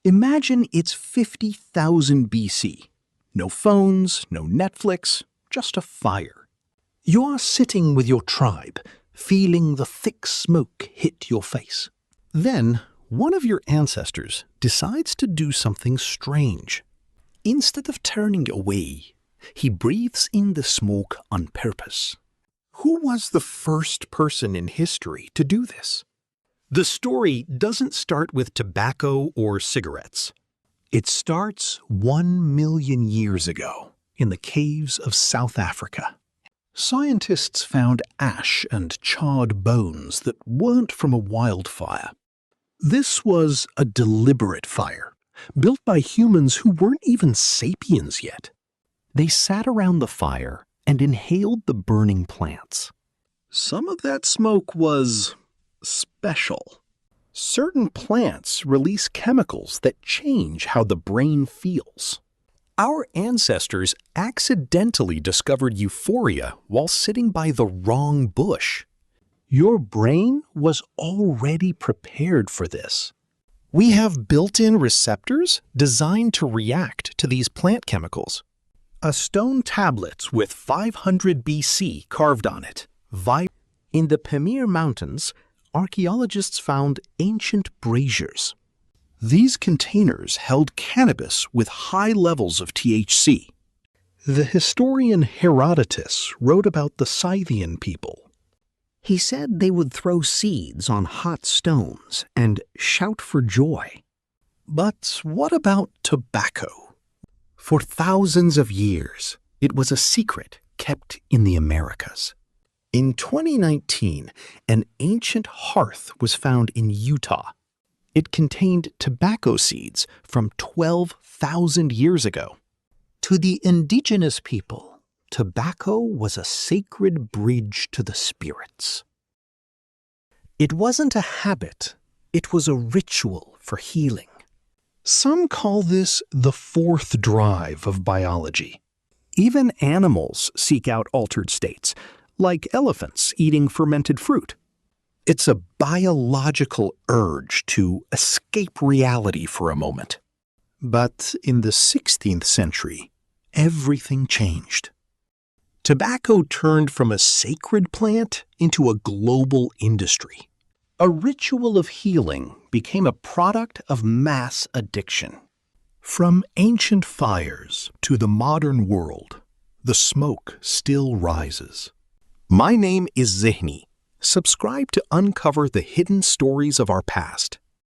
Imagine it's 50,000 BC. No phones, no Netflix, just a fire. You are sitting with your tribe, feeling the thick smoke hit your face. Then, one of your ancestors decides to do something strange. Instead of turning away, he breathes in the smoke on purpose. Who was the first person in history to do this? The story doesn't start with tobacco or cigarettes. It starts 1 million years ago in the caves of South Africa. Scientists found ash and charred bones that weren't from a wildfire. This was a deliberate fire, built by humans who weren't even sapiens yet. They sat around the fire and inhaled the burning plants. Some of that smoke was special. Certain plants release chemicals that change how the brain feels. Our ancestors accidentally discovered euphoria while sitting by the wrong bush. Your brain was already prepared for this. We have built-in receptors designed to react to these plant chemicals. A stone tablet with 500 BC carved on it. In the Pamir Mountains, archaeologists found ancient braziers. These containers held cannabis with high levels of THC. The historian Herodotus wrote about the Scythian people. He said they would throw seeds on hot stones and shout for joy. But what about tobacco? For thousands of years, it was a secret kept in the Americas. In 2019, an ancient hearth was found in Utah. It contained tobacco seeds from 12,000 years ago. To the indigenous people, tobacco was a sacred bridge to the spirits. It wasn't a habit, it was a ritual for healing. Some call this the fourth drive of biology. Even animals seek out altered states, like elephants eating fermented fruit. It's a biological urge to escape reality for a moment. But in the 16th century, everything changed. Tobacco turned from a sacred plant into a global industry. A ritual of healing became a product of mass addiction. From ancient fires to the modern world, the smoke still rises. My name is Zihni. Subscribe to uncover the hidden stories of our past.